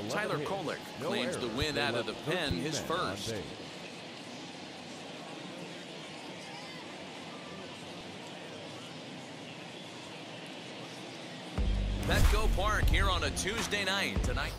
Tyler Kolek claims the win out of the pen, his first. Petco Park here on a Tuesday night. Tonight,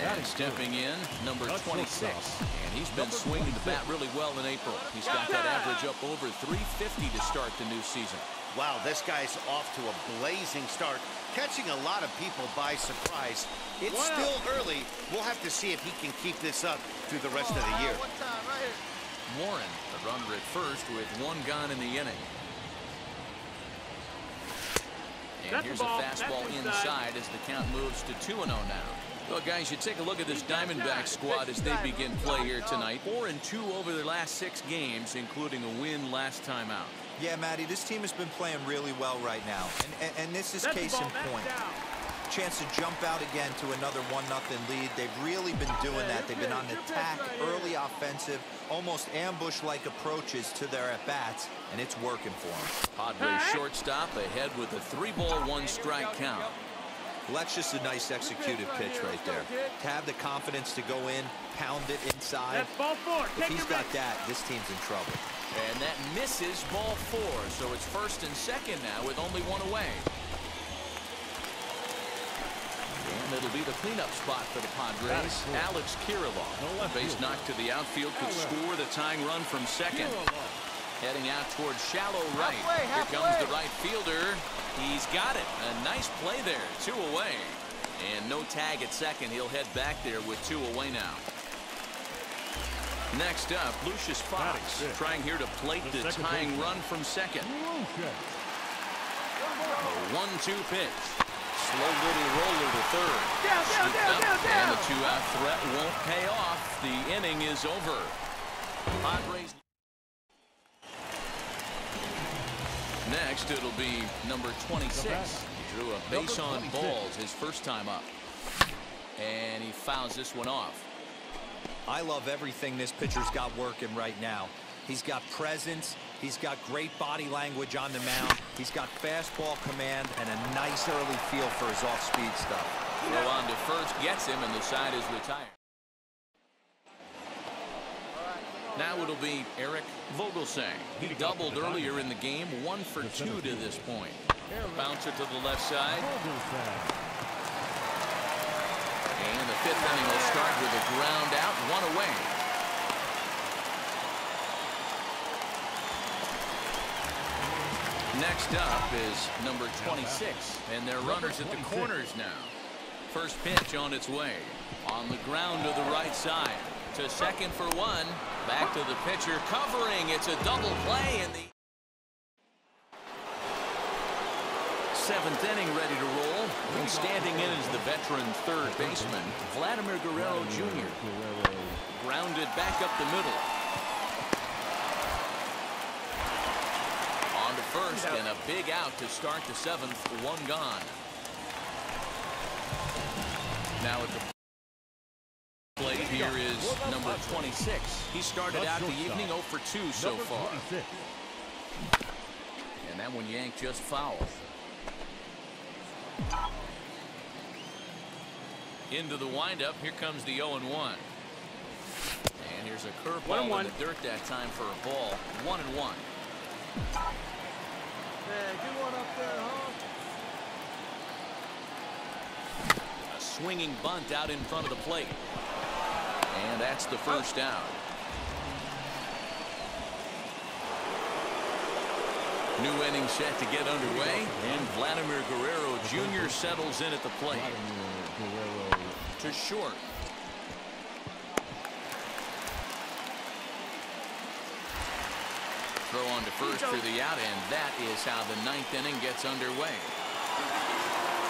and stepping in, number 26. And he's been swinging the bat really well in April. He's got that average up over 350 to start the new season. Wow, this guy's off to a blazing start, catching a lot of people by surprise. It's still early. We'll have to see if he can keep this up through the rest of the year. Warren, the runner at first with one gone in the inning. And here's a fastball inside as the count moves to 2-0 now. Well, guys, you take a look at this Diamondback squad as they begin play here tonight. 4-2 over their last 6 games, including a win last time out. Yeah, Matty, this team has been playing really well right now. And this is case in point. Chance to jump out again to another 1-0 lead. They've really been doing that. They've been on the attack, early offensive, almost ambush-like approaches to their at-bats, and it's working for them. Padres shortstop ahead with a 3-ball, 1-strike count. Well, that's just a nice executed pitch right there. To have the confidence to go in, pound it inside. If he's got that, this team's in trouble. And that misses, ball 4. So it's first and second now with only one away. And it'll be the cleanup spot for the Padres. Alex Kirilloff, base knock to the outfield, could score the tying run from second. Heading out towards shallow right. Here comes the right fielder. He's got it. A nice play there. 2 away. And no tag at second. He'll head back there with 2 away now. Next up, Lucius Fox trying here to plate the tying run from second. A 1-2 pitch. Slow little roller to third. And the 2-out threat won't pay off. The inning is over. Padres. Next, it'll be number 26. He drew a base on balls his first time up. And he fouls this one off. I love everything this pitcher's got working right now. He's got presence. He's got great body language on the mound. He's got fastball command and a nice early feel for his off-speed stuff. Throw on to first, gets him, and the side is retired. Now it'll be Eric Vogelsang. He doubled earlier in the game, 1 for 2 to this point. Bouncer to the left side. And the 5th inning will start with a ground out, 1 away. Next up is number 26, and they're runners at the corners now. First pitch on its way. On the ground to the right side. To second for 1. Back to the pitcher covering. It's a double play in the 7th inning, ready to roll. And standing in is the veteran third baseman, Vladimir Guerrero Jr. Grounded back up the middle. On to first, and a big out to start the 7th. 1 gone. Now at the plate here is number 26. He started out the evening 0 for 2 so far. And that one yanked just foul. Into the windup. Here comes the 0-1. And here's a curveball in the dirt that time for a ball. 1-1. Hey, get one up there, huh? A swinging bunt out in front of the plate. And that's the first down. New inning set to get underway, and Vladimir Guerrero Jr. settles in at the plate. To short. Throw on to first for the out, and that is how the 9th inning gets underway.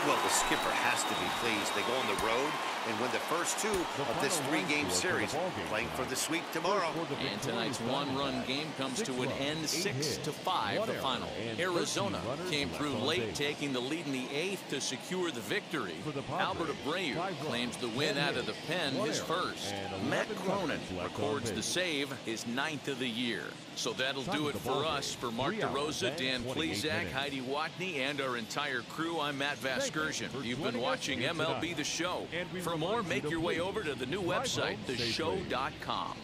Well, the skipper has to be pleased. They go on the road, and win the first two of this three-game series, playing for the sweep tomorrow. And tonight's one-run game comes to an end 6-5, the final. Arizona came through late, taking the lead in the 8th to secure the victory. Albert Abreu claims the win out of the pen, his first. Matt Cronin records the save, his 9th of the year. So that'll do it for us. For Mark DeRosa, Dan Plesac, Heidi Watney, and our entire crew, I'm Matt Vasgersian. You've been watching MLB The Show. For more, make your way over to the new website, theshow.com.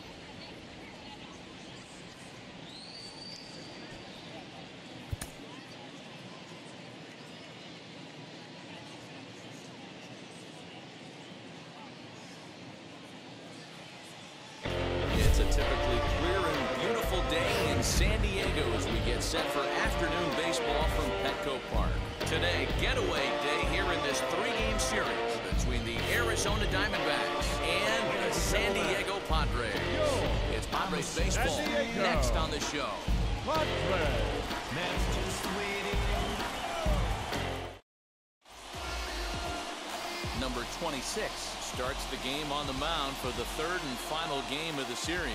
It's a typically clear and beautiful day in San Diego as we get set for afternoon baseball from Petco Park. Today, getaway day here in this three-game series between the Arizona Diamondbacks and the San Diego Padres. It's Padres baseball next on the show. Number 26 starts the game on the mound for the third and final game of the series.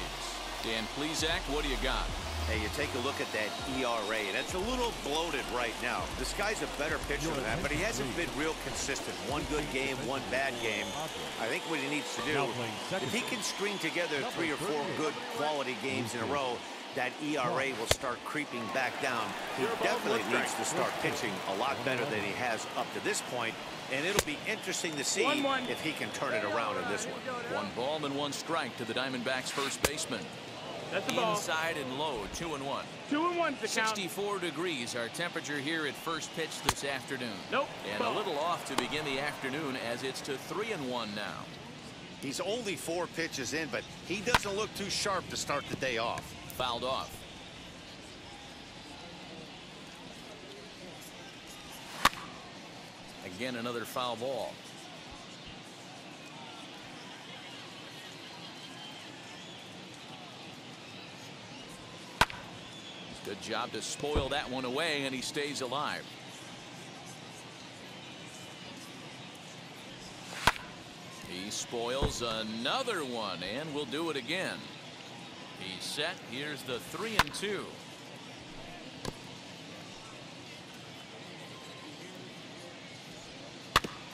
Dan Plesac, what do you got? Hey, you take a look at that ERA, and it's a little bloated right now. This guy's a better pitcher than that, but he hasn't been real consistent. One good game, one bad game. I think what he needs to do, if he can string together 3 or 4 good quality games in a row, that ERA will start creeping back down. He definitely needs to start pitching a lot better than he has up to this point, and it'll be interesting to see if he can turn it around in this one. 1 ball and 1 strike to the Diamondbacks first baseman. That's the ball. Inside and low, 2-1. 2-1's the count. 64 degrees, our temperature here at first pitch this afternoon. Nope. And a little off to begin the afternoon as it's to 3-1 now. He's only 4 pitches in, but he doesn't look too sharp to start the day off. Fouled off. Again, another foul ball. Good job to spoil that one away, and he stays alive. He spoils another one, and will do it again. He's set. Here's the 3-2.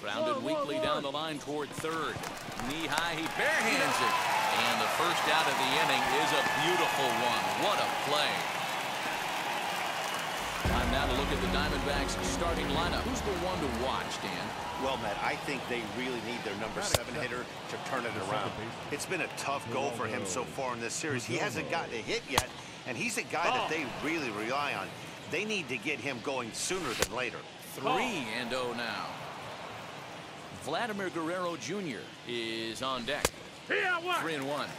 Grounded weakly down the line toward third. Knee high, he barehands it. And the first out of the inning is a beautiful one. What a play. Time now to look at the Diamondbacks starting lineup. Who's the one to watch, Dan? Well, Matt, I think they really need their number 7 hitter to turn it around. It's been a tough go for him so far in this series. He hasn't gotten a hit yet, and he's a guy that they really rely on. They need to get him going sooner than later. 3-0 now. Vladimir Guerrero Jr. is on deck. 3-1.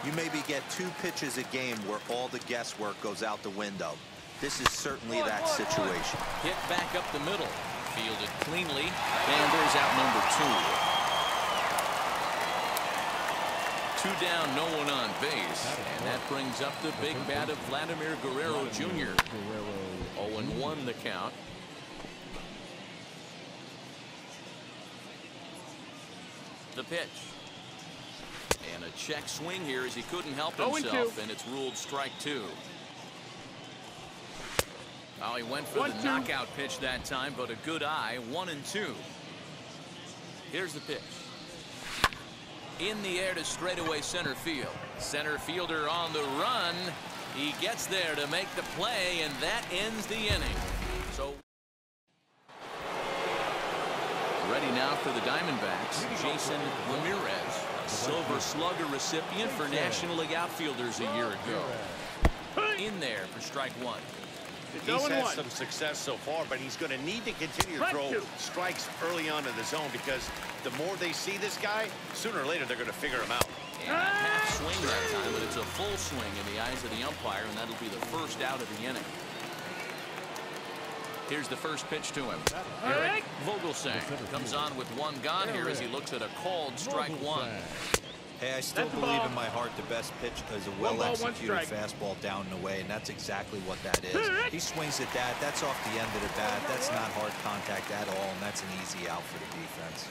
You maybe get 2 pitches a game where all the guesswork goes out the window. This is certainly that situation. Hit back up the middle. Fielded cleanly. And there's out number 2. 2 down, no one on base. And that brings up the big bat of Vladimir Guerrero Jr. 0-1 the count. The pitch. And a check swing here as he couldn't help himself, and it's ruled strike 2. Oh, he went for the knockout pitch that time, but a good eye. 1-2. Here's the pitch. In the air to straightaway center field. Center fielder on the run. He gets there to make the play, and that ends the inning. So ready now for the Diamondbacks, Jason Ramirez, a Silver Slugger recipient for National League outfielders a year ago. In there for strike 1. He's had some success so far, but he's going to need to continue to throw strikes early on in the zone, because the more they see this guy, sooner or later they're going to figure him out. And a half swing that time, but it's a full swing in the eyes of the umpire, and that'll be the first out of the inning. Here's the first pitch to him. Eric Vogelsang comes on with 1 gone here as he looks at a called strike 1. Hey, I still believe in my heart the best pitch is a well-executed fastball down and away, and that's exactly what that is. He swings at that. That's off the end of the bat. That's not hard contact at all, and that's an easy out for the defense.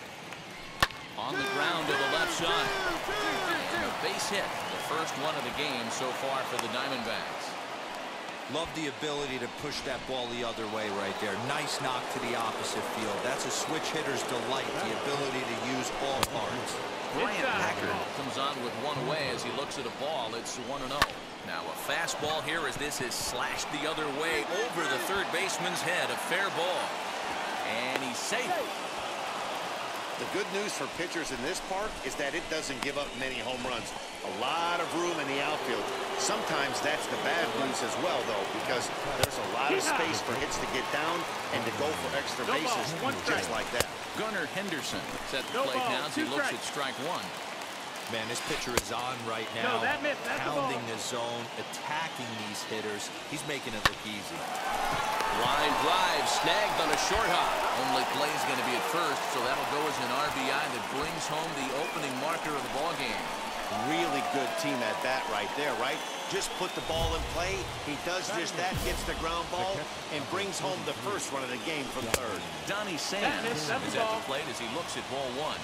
On the ground to the left side. And a base hit. The first one of the game so far for the Diamondbacks. Love the ability to push that ball the other way right there. Nice knock to the opposite field. That's a switch hitter's delight, the ability to use all parts. Bryant Packard comes on with one away as he looks at a ball. It's 1-0. Now a fastball here as this is slashed the other way over the third baseman's head. A fair ball. And he's safe. The good news for pitchers in this park is that it doesn't give up many home runs. A lot of room in the outfield. Sometimes that's the bad news as well, though, because there's a lot of space for hits to get down and to go for extra bases just like that. Gunnar Henderson set the plate now as he looks at strike one. Man, this pitcher is on right now, pounding the zone, attacking these hitters. He's making it look easy. Line drive snagged on a short hop. Only play is going to be at first, so that'll go as an RBI that brings home the opening marker of the ball game. Really good team at bat right there, right? Just put the ball in play. He does just that, gets the ground ball, and brings home the first run of the game from third. Donnie Sands is at the plate as he looks at ball one.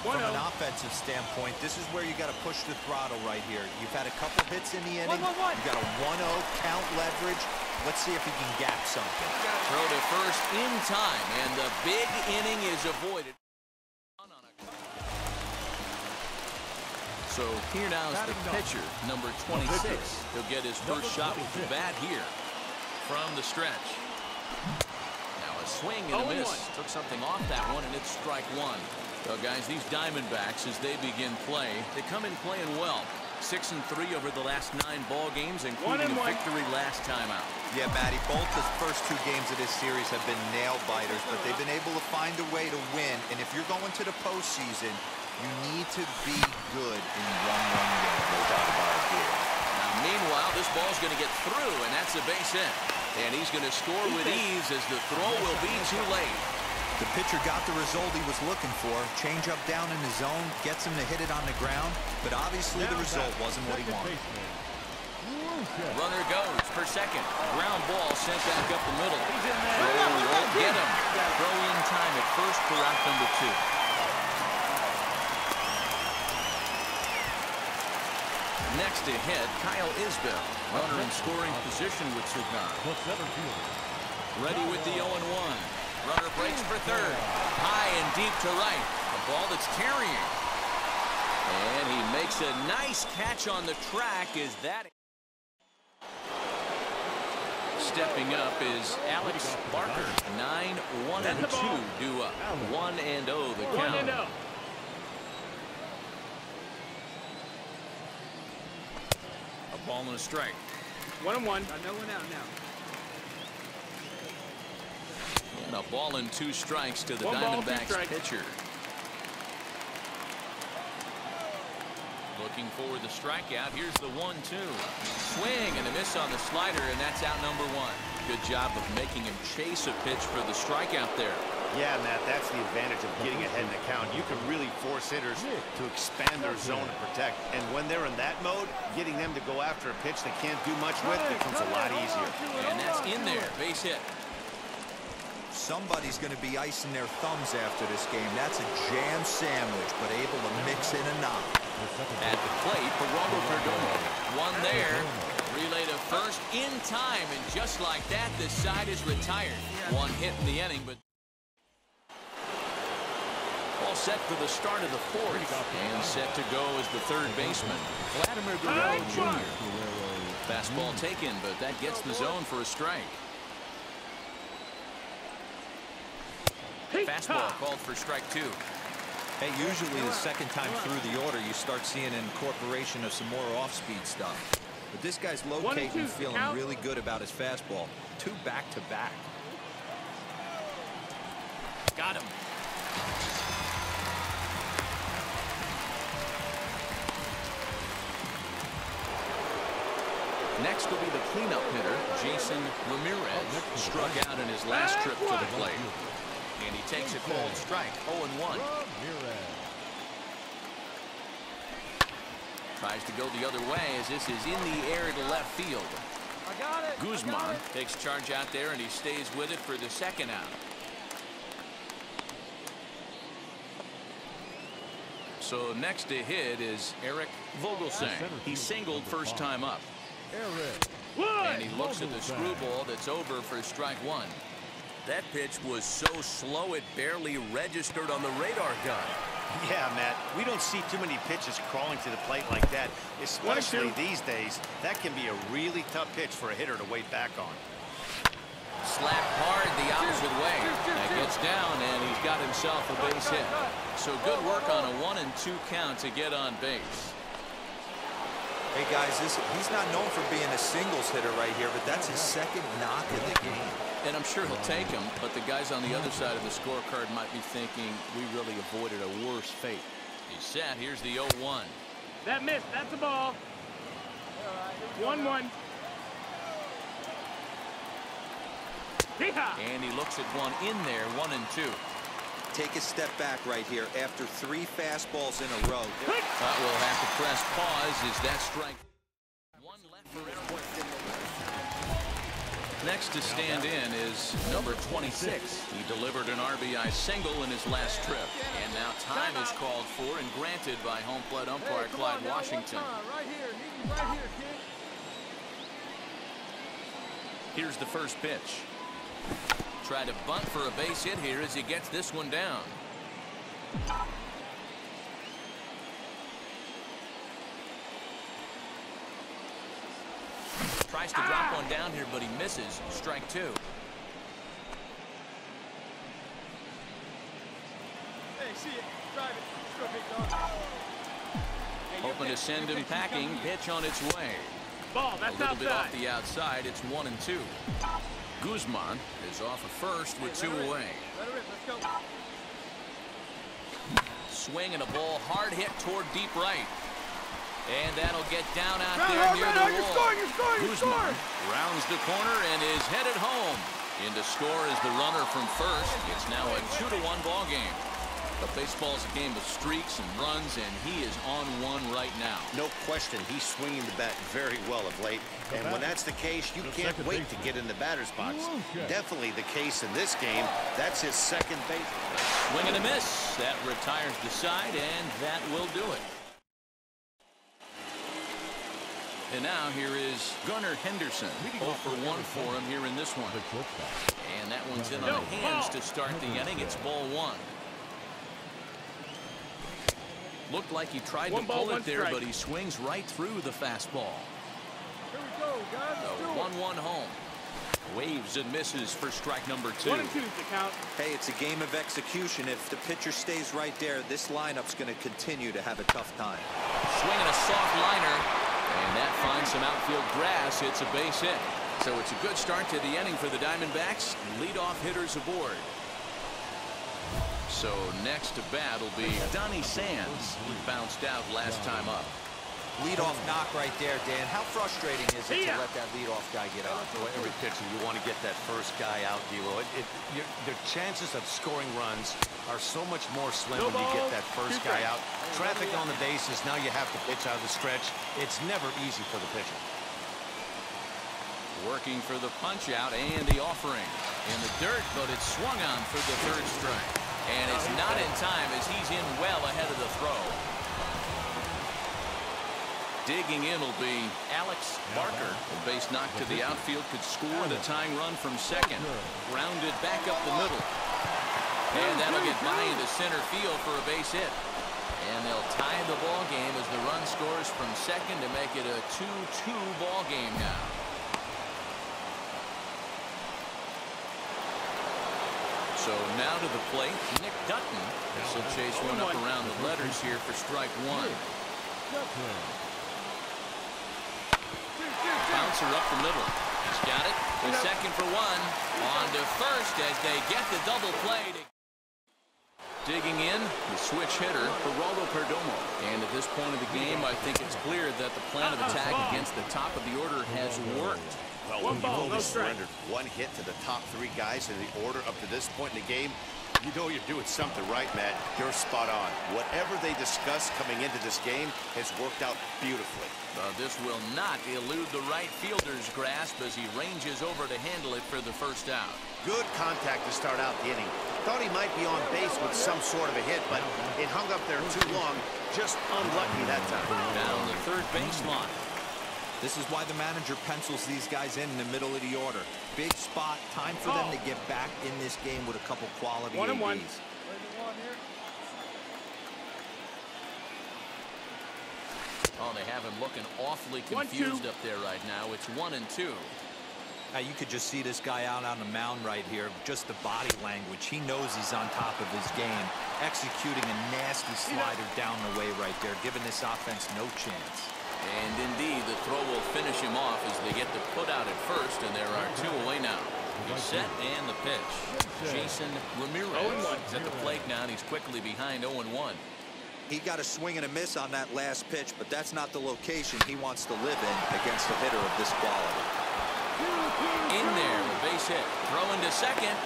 From an offensive standpoint, this is where you got to push the throttle right here. You've had a couple hits in the inning. You got a 1-0 count leverage. Let's see if he can gap something. Throw to first in time, and the big inning is avoided. So here now is the pitcher, number 26. He'll get his first shot with the bat here from the stretch. Now a swing and a miss. Took something off that one, and it's strike one. So guys, these Diamondbacks, as they begin play, they come in playing well. 6-3 over the last 9 ball games, including a victory last time out. Yeah, Matty, both the first 2 games of this series have been nail-biters, but they've been able to find a way to win. And if you're going to the postseason, you need to be good in one-run games. No doubt about it. Now, meanwhile, this ball's going to get through, and that's a base hit. And he's going to score with ease as the throw will be too late. The pitcher got the result he was looking for. Change up down in the zone, gets him to hit it on the ground, but obviously the result wasn't what he wanted. Runner goes for second. Ground ball sent back up the middle. Won't get him. Throw in time at first for out number 2. Next to hit, Kyle Isbell. Runner in scoring position with Sugan. Ready with the 0-1. Runner breaks for third. High and deep to right. A ball that's carrying. And he makes a nice catch on the track. Is that... Stepping up is Alex Barker. 9-1-2 due up. 1-0 the count. A ball and a strike. 1-1. No one out now. And a ball and 2 strikes to the Diamondbacks pitcher. Looking for the strikeout. Here's the 1-2. Swing and a miss on the slider, and that's out number 1. Good job of making him chase a pitch for the strikeout there. Yeah, Matt, that's the advantage of getting ahead in the count. You can really force hitters to expand their zone and protect. And when they're in that mode, getting them to go after a pitch they can't do much with becomes a lot easier. And that's in there. Base hit. Somebody's going to be icing their thumbs after this game. That's a jam sandwich, but able to mix in a knock. At the plate, Geraldo Perdomo. One there. Relay to first in time, and just like that, this side is retired. One hit in the inning, but all set for the start of the 4th. And set to go as the third baseman, Vladimir Guerrero Jr. Fastball taken, but that gets the zone for a strike. Fastball called for strike 2. Hey, usually the second time through the order, you start seeing an incorporation of some more off-speed stuff. But this guy's locating, feeling really good about his fastball. 2 back-to-back. Got him. Next will be the cleanup hitter, Jason Ramirez. Struck out in his last trip to the plate. And he takes a cold strike, 0-1. Tries to go the other way as this is in the air to left field. Guzman takes charge out there, and he stays with it for the second out. So next to hit is Eric Vogelsang. He singled first time up. And he looks at the screwball that's over for strike one. That pitch was so slow it barely registered on the radar gun. Yeah, Matt, we don't see too many pitches crawling to the plate like that, especially these days. That can be a really tough pitch for a hitter to wait back on. Slapped hard the opposite way. That gets down, and he's got himself a base hit. So good work on a 1-2 count to get on base. Hey, guys, he's not known for being a singles hitter right here, but that's his second knock in the game. And I'm sure he'll take him, but the guys on the other side of the scorecard might be thinking we really avoided a worse fate. He's set. Here's the 0-1. That missed. That's a ball. 1-1. And he looks at one in there, 1-2. Take a step back right here after 3 fastballs in a row. We'll have to press pause. Is that strike? One left for Eric. Next to stand in is number 26. He delivered an RBI single in his last trip. And now time is called for and granted by home plate umpire Clyde Washington. Right here, right here, kid. Here's the first pitch. Try to bunt for a base hit here as he gets this one down. Tries to drop one down here, but he misses. Strike two. Hey, see it. Drive it. Let's go, big dog. Hoping to send him packing. Pitch on its way. Ball, that's a little outside. bit off the outside. It's 1-2. Guzman is off of first with 2 away. Let her rip. Let's go. Swing and a ball hard hit toward deep right. And that'll get down out there near the wall. Guzman rounds the corner and is headed home. In to score is the runner from first. It's now a 2-1 ball game. But baseball's a game of streaks and runs, and he is on one right now. No question, he's swinging the bat very well of late. And when that's the case, you can't wait to get in the batter's box. Definitely the case in this game. That's his second base. Swing and a miss. That retires the side, and that will do it. And now here is Gunnar Henderson. 0 for 1 for him here in this one. And that one's in on the hands to start the inning. It's ball 1. Looked like he tried to pull it there, but he swings right through the fastball. Here we go, guys. The 1-1 home. Waves and misses for strike number 2. 1-2 to count. Hey, it's a game of execution. If the pitcher stays right there, this lineup's going to continue to have a tough time. Swinging a soft liner, and that finds some outfield grass. It's a base hit. So it's a good start to the inning for the Diamondbacks. Leadoff hitters aboard. So next to bat will be Donnie Sands. He bounced out last time up. Leadoff knock right there, Dan. How frustrating is it to let that leadoff guy get out? Well, every pitcher, you want to get that first guy out, D-Lo. The chances of scoring runs are so much more slim when you get that first guy out. Traffic on the bases, now you have to pitch out of the stretch. It's never easy for the pitcher. Working for the punch out and the offering. In the dirt, but it's swung on for the 3rd strike. And it's not in time as he's in well ahead of the throw. Digging in will be Alex Barker. A base knock to the outfield could score the tying run from second. Grounded back up the middle. And that'll get by into center field for a base hit. And they'll tie the ball game as the run scores from second to make it a 2-2 ball game now. So now to the plate, Nick Dutton. This will chase one up around the letters here for strike 1. Bouncer up the middle. He's got it. The second for 1. On to first as they get the double play. Digging in, the switch hitter, Geraldo Perdomo. And at this point of the game, I think it's clear that the plan of attack against the top of the order has worked. Well, when you've only surrendered 1 hit to the top 3 guys in the order up to this point in the game, you know you're doing something right, Matt. You're spot on. Whatever they discussed coming into this game has worked out beautifully. This will not elude the right fielder's grasp as he ranges over to handle it for the first out. Good contact to start out the inning. Thought he might be on base with some sort of a hit, but it hung up there too long. Just unlucky that time. Down the third baseline. This is why the manager pencils these guys in the middle of the order. Big spot, time for them to get back in this game with a couple quality ABs. Oh, they have him looking awfully confused up there right now. It's 1-2. Now you could just see this guy out on the mound right here. Just the body language. He knows he's on top of his game. Executing a nasty slider down the way right there, giving this offense no chance. And indeed, the throw will finish him off as they get the put out at first, and there are 2 away now. He's set and the pitch. Jason Ramirez is at the plate now, and he's quickly behind 0-1. He got a swing and a miss on that last pitch, but that's not the location he wants to live in against a hitter of this quality. In there, the base hit. Throw into second.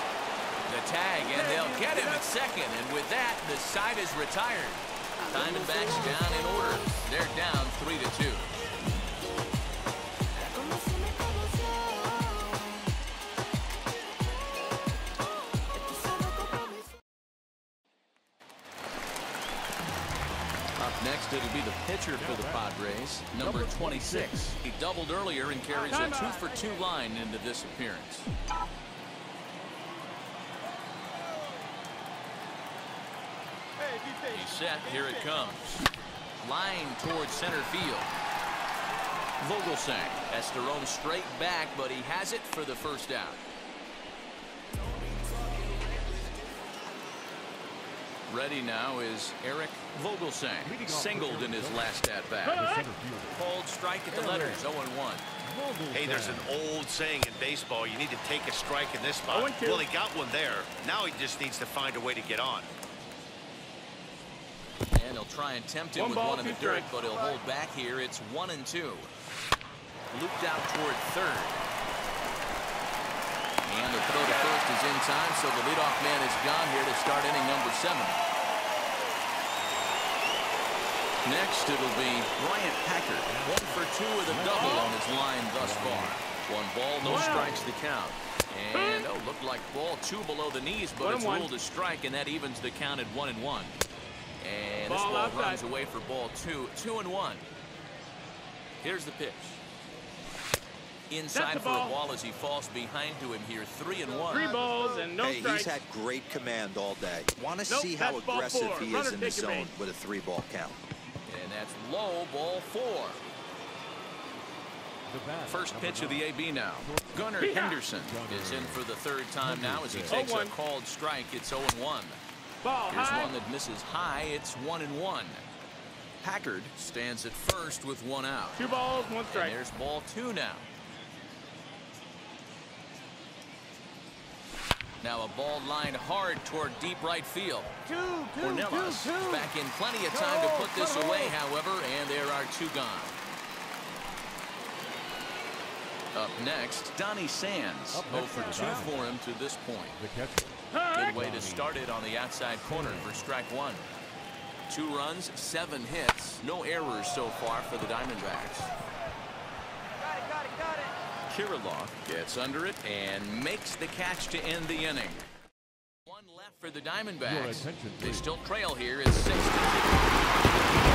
The tag, and they'll get him at second. And with that, the side is retired. Diamondbacks down in order. They're down 3-2. Next, it'll be the pitcher for the Padres, number 26. He doubled earlier and carries a 2-for-2 line into this appearance. He's set. Here it comes. Line towards center field. Vogelsang has to roam straight back, but he has it for the first out. Ready now is Eric Vogelsang. Singled in his last at-bat. Called strike at the letters, 0-1. Hey, there's an old saying in baseball, you need to take a strike in this spot. Well, he got one there. Now he just needs to find a way to get on. And he'll try and tempt him with one in the dirt, but he'll hold back here. It's 1-2. Looped out toward third. And the throw to first is in time, so the leadoff man is gone here to start inning number 7. Next, it'll be Bryant Packard. 1 for 2 with a double on his line thus far. 1 ball, no strikes to count. And, looked like ball 2 below the knees, but it's ruled a strike, and that evens the count at 1-1. And this ball runs away for ball 2. 2-1. Here's the pitch. Inside for a ball as he falls behind to him here. 3-1. 3 balls and no strikes. He's had great command all day. Want to see how aggressive he is in the zone with a 3-ball count. And that's low, ball 4. First pitch of the AB now. Gunnar Henderson is in for the 3rd time now as he takes a called strike. It's 0-1. Here's one that misses high. It's 1-1. Packard stands at first with 1 out. 2 balls, 1 strike. And there's ball 2 now. Now a ball lined hard toward deep right field. Ornelas back in plenty of time to put this away, however, and there are 2 gone. Up next, Donnie Sands. 0 for 2 for him to this point. Good way to start it on the outside corner for strike 1. 2 runs, 7 hits, no errors so far for the Diamondbacks. Got it. Kirilloff gets under it and makes the catch to end the inning. 1 left for the Diamondbacks. They still trail here. It's 6-2.